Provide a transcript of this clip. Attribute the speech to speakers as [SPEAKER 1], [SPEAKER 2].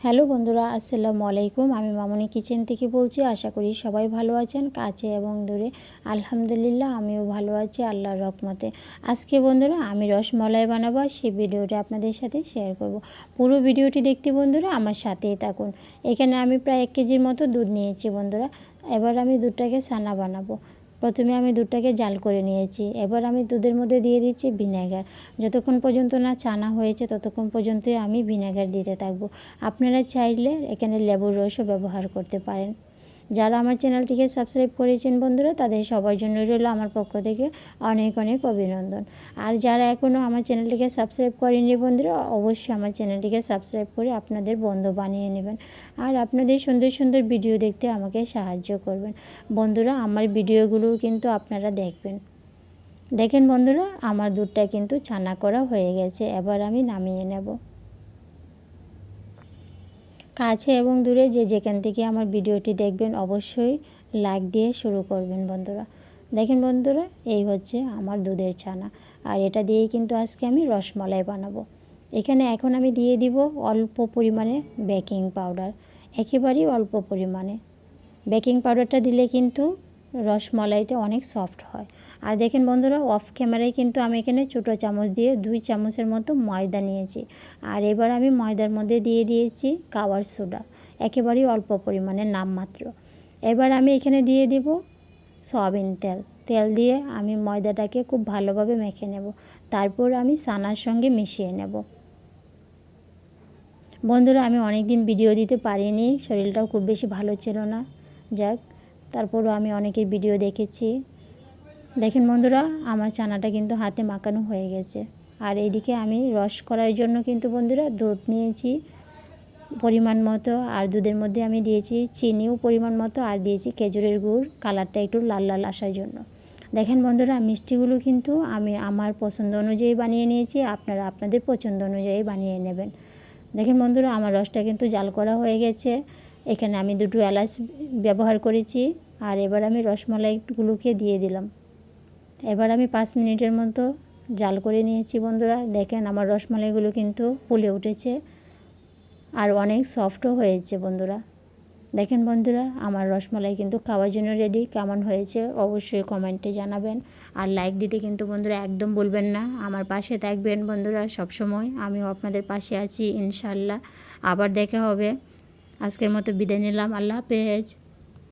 [SPEAKER 1] Hello বন্ধুরা, আসসালামু আলাইকুম। আমি মামনি কিচেন থেকে বলছি। আশা করি সবাই ভালো আছেন, কাছে এবং দূরে। আলহামদুলিল্লাহ আমিও ভালো আছি আল্লাহর রহমতে। আজকে বন্ধুরা আমি রসমলাই বানাবো, সেই ভিডিওটা আপনাদের সাথে শেয়ার করব। পুরো ভিডিওটি দেখতে বন্ধুরা আমার সাথেই থাকুন। এখানে আমি প্রায় 1 কেজির মতো দুধ নিয়েছি বন্ধুরা। এবার আমি দুধটাকে ছানা বানাবো। প্রথমে আমি দুধটাকে জাল করে নিয়েছি। এবার আমি দুধের মধ্যে দিয়ে দিচ্ছি ভিনেগার। যতক্ষণ পর্যন্ত না ছানা হয়েছে ততক্ষণ পর্যন্তই আমি ভিনেগার দিতে থাকবো। আপনারা চাইলে এখানে লেবুর রসও ব্যবহার করতে পারেন। যারা আমার চ্যানেলটিকে সাবস্ক্রাইব করেছেন বন্ধুরা, তাদের সবার জন্য রইল আমার পক্ষ থেকে অনেক অনেক অভিনন্দন। আর যারা এখনও আমার চ্যানেলটিকে সাবস্ক্রাইব করেননি বন্ধুরা, অবশ্যই আমার চ্যানেলটিকে সাবস্ক্রাইব করে আপনাদের বন্ধু বানিয়ে নেবেন। আর আপনাদের সুন্দর সুন্দর ভিডিও দেখতে আমাকে সাহায্য করবেন বন্ধুরা। আমার ভিডিওগুলোও কিন্তু আপনারা দেখবেন। দেখেন বন্ধুরা, আমার দুধটা কিন্তু ছানা করা হয়ে গেছে। এবার আমি নামিয়ে নেব। কাছে এবং দূরে যে যেখান থেকে আমার ভিডিওটি দেখবেন অবশ্যই লাইক দিয়ে শুরু করবেন বন্ধুরা। দেখেন বন্ধুরা, এই হচ্ছে আমার দুধের ছানা। আর এটা দিয়েই কিন্তু আজকে আমি রসমলাই বানাবো। এখানে এখন আমি দিয়ে দিব অল্প পরিমাণে বেকিং পাউডার, একেবারেই অল্প পরিমাণে। বেকিং পাউডারটা দিলে কিন্তু রসমলাইটা অনেক সফট হয়। আর দেখেন বন্ধুরা, অফ ক্যামেরায় কিন্তু আমি এখানে ছোটো চামচ দিয়ে 2 চামচের মতো ময়দা নিয়েছি। আর এবার আমি ময়দার মধ্যে দিয়ে দিয়েছি খাবার সোডা, একেবারেই অল্প পরিমাণে নামমাত্র। এবার আমি এখানে দিয়ে দিব সয়াবিন তেল। তেল দিয়ে আমি ময়দাটাকে খুব ভালোভাবে মেখে নেব। তারপর আমি ছানার সঙ্গে মিশিয়ে নেব। বন্ধুরা, আমি অনেক দিন ভিডিও দিতে পারিনি, শরীরটাও খুব বেশি ভালো ছিল না। যাক, তারপরও আমি অনেকের ভিডিও দেখেছি। দেখেন বন্ধুরা, আমার চানাটা কিন্তু হাতে মাখানো হয়ে গেছে। আর এইদিকে আমি রস করার জন্য কিন্তু বন্ধুরা দুধ নিয়েছি পরিমাণ মতো। আর দুধের মধ্যে আমি দিয়েছি চিনিও পরিমাণ মতো, আর দিয়েছি খেজুরের গুড়, কালারটা একটু লাল লাল আসার জন্য। দেখেন বন্ধুরা, মিষ্টিগুলো কিন্তু আমি আমার পছন্দ অনুযায়ী বানিয়ে নিয়েছি। আপনারা আপনাদের পছন্দ অনুযায়ী বানিয়ে নেবেন। দেখেন বন্ধুরা, আমার রসটা কিন্তু জাল করা হয়ে গেছে। এখানে আমি 2টো এলাচ ব্যবহার করেছি। আর এবার আমি রসমলাইগুলোকে দিয়ে দিলাম। এবার আমি 5 মিনিটের মতো জাল করে নিয়েছি বন্ধুরা। দেখেন আমার রসমালাইগুলো কিন্তু ফুলে উঠেছে আর অনেক সফটও হয়েছে বন্ধুরা। দেখেন বন্ধুরা, আমার রসমালাই কিন্তু খাওয়ার জন্য রেডি। কেমন হয়েছে অবশ্যই কমেন্টে জানাবেন। আর লাইক দিতে কিন্তু বন্ধুরা একদম বলবেন না। আমার পাশে থাকবেন বন্ধুরা সব সময়। আমিও আপনাদের পাশে আছি ইনশাআল্লাহ। আবার দেখা হবে। আজকের মতো বিদায় নিলাম। আল্লাহ হাফেজ।